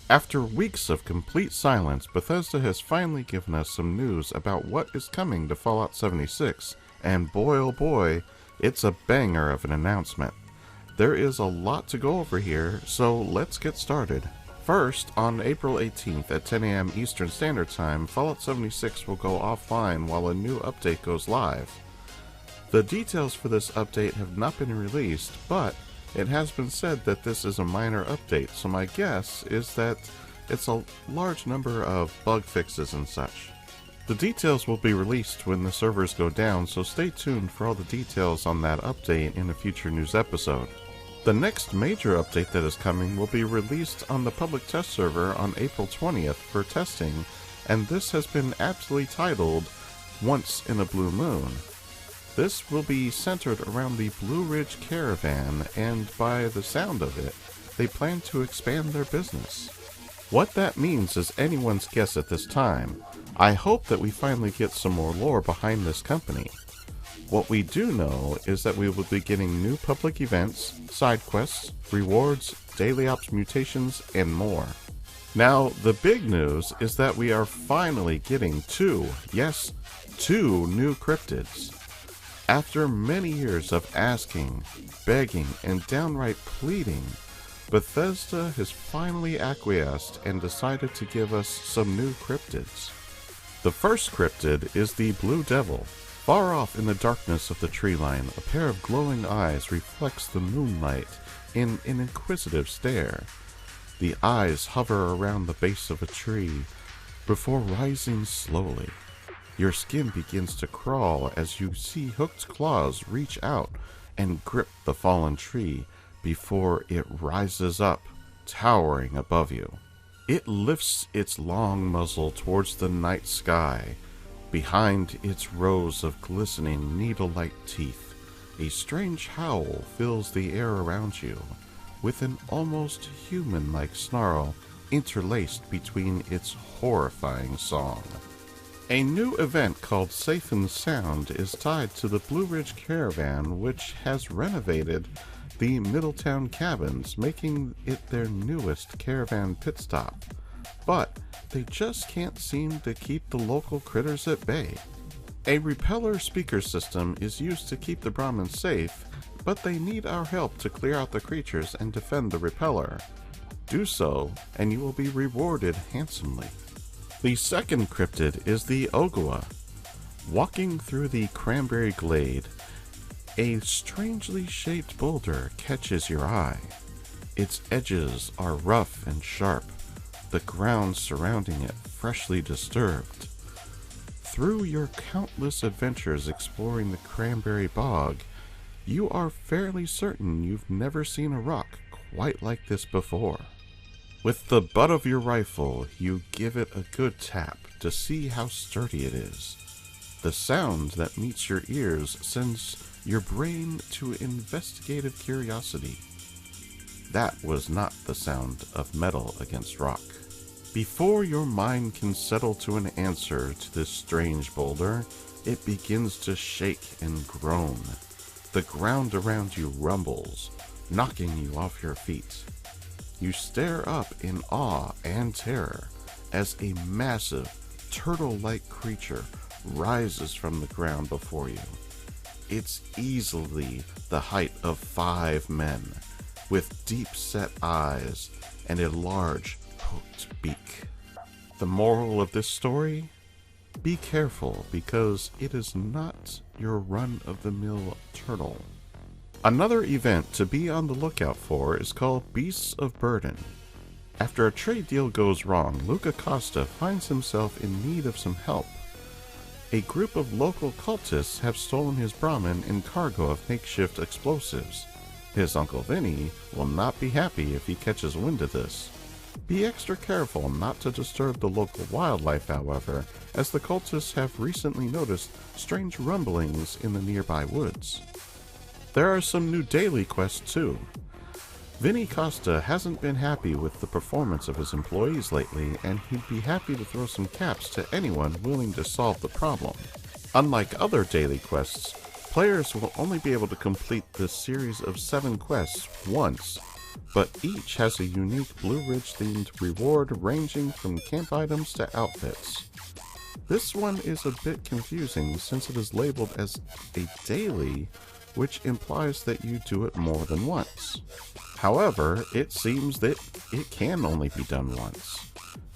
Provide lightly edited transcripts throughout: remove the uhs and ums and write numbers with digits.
After weeks of complete silence, Bethesda has finally given us some news about what is coming to Fallout 76, and boy oh boy, it's a banger of an announcement. There is a lot to go over here, so let's get started. First, on April 18th at 10 a.m. Eastern Standard Time, Fallout 76 will go offline while a new update goes live. The details for this update have not been released, but it has been said that this is a minor update, so my guess is that it's a large number of bug fixes and such. The details will be released when the servers go down, so stay tuned for all the details on that update in a future news episode. The next major update that is coming will be released on the public test server on April 20th for testing, and this has been aptly titled Once in a Blue Moon. This will be centered around the Blue Ridge Caravan, and by the sound of it, they plan to expand their business. What that means is anyone's guess at this time. I hope that we finally get some more lore behind this company. What we do know is that we will be getting new public events, side quests, rewards, daily ops mutations, and more. Now, the big news is that we are finally getting two new cryptids. After many years of asking, begging, and downright pleading, Bethesda has finally acquiesced and decided to give us some new cryptids. The first cryptid is the Blue Devil. Far off in the darkness of the tree line, a pair of glowing eyes reflects the moonlight in an inquisitive stare. The eyes hover around the base of a tree before rising slowly. Your skin begins to crawl as you see hooked claws reach out and grip the fallen tree before it rises up, towering above you. It lifts its long muzzle towards the night sky. Behind its rows of glistening needle-like teeth, a strange howl fills the air around you, with an almost human-like snarl interlaced between its horrifying song. A new event called Safe and Sound is tied to the Blue Ridge Caravan, which has renovated the Middletown cabins, making it their newest caravan pit stop. But they just can't seem to keep the local critters at bay. A repeller speaker system is used to keep the Brahmins safe, but they need our help to clear out the creatures and defend the repeller. Do so, and you will be rewarded handsomely. The second cryptid is the Ogua. Walking through the cranberry glade, a strangely shaped boulder catches your eye. Its edges are rough and sharp, the ground surrounding it freshly disturbed. Through your countless adventures exploring the cranberry bog, you are fairly certain you've never seen a rock quite like this before. With the butt of your rifle, you give it a good tap to see how sturdy it is. The sound that meets your ears sends your brain to investigative curiosity. That was not the sound of metal against rock. Before your mind can settle to an answer to this strange boulder, it begins to shake and groan. The ground around you rumbles, knocking you off your feet. You stare up in awe and terror as a massive, turtle-like creature rises from the ground before you. It's easily the height of 5 men, with deep-set eyes and a large, hooked beak. The moral of this story? Be careful, because it is not your run-of-the-mill turtle. Another event to be on the lookout for is called Beasts of Burden. After a trade deal goes wrong, Luca Costa finds himself in need of some help. A group of local cultists have stolen his Brahmin and cargo of makeshift explosives. His Uncle Vinny will not be happy if he catches wind of this. Be extra careful not to disturb the local wildlife, however, as the cultists have recently noticed strange rumblings in the nearby woods. There are some new daily quests too. Vinny Costa hasn't been happy with the performance of his employees lately, and he'd be happy to throw some caps to anyone willing to solve the problem. Unlike other daily quests, players will only be able to complete this series of 7 quests once, but each has a unique Blue Ridge themed reward ranging from camp items to outfits. This one is a bit confusing since it is labeled as a daily, which implies that you do it more than once. However, it seems that it can only be done once.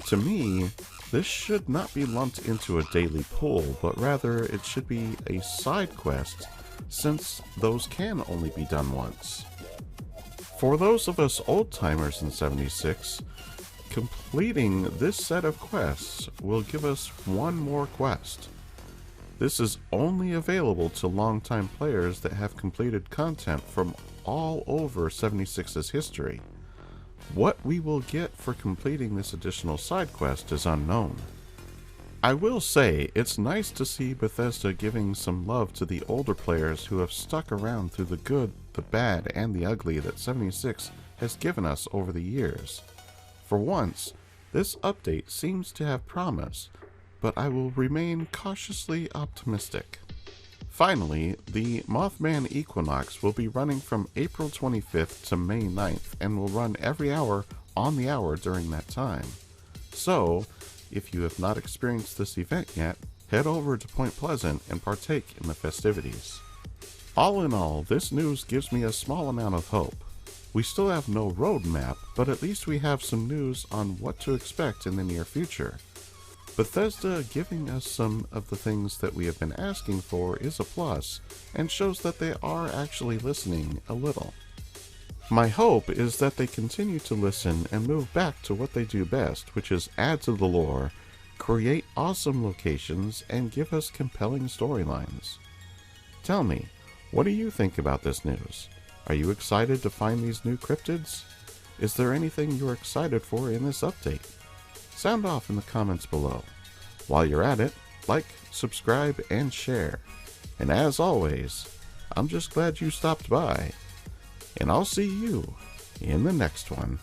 To me, this should not be lumped into a daily pool, but rather it should be a side quest, since those can only be done once. For those of us old-timers in 76, completing this set of quests will give us one more quest. This is only available to longtime players that have completed content from all over 76's history. What we will get for completing this additional side quest is unknown. I will say, it's nice to see Bethesda giving some love to the older players who have stuck around through the good, the bad, and the ugly that 76 has given us over the years. For once, this update seems to have promise, but I will remain cautiously optimistic. Finally, the Mothman Equinox will be running from April 25th to May 9th and will run every hour on the hour during that time. So, if you have not experienced this event yet, head over to Point Pleasant and partake in the festivities. All in all, this news gives me a small amount of hope. We still have no roadmap, but at least we have some news on what to expect in the near future. Bethesda giving us some of the things that we have been asking for is a plus, and shows that they are actually listening a little. My hope is that they continue to listen and move back to what they do best, which is add to the lore, create awesome locations, and give us compelling storylines. Tell me, what do you think about this news? Are you excited to find these new cryptids? Is there anything you're excited for in this update? Sound off in the comments below. While you're at it, like, subscribe, and share. And as always, I'm just glad you stopped by. And I'll see you in the next one.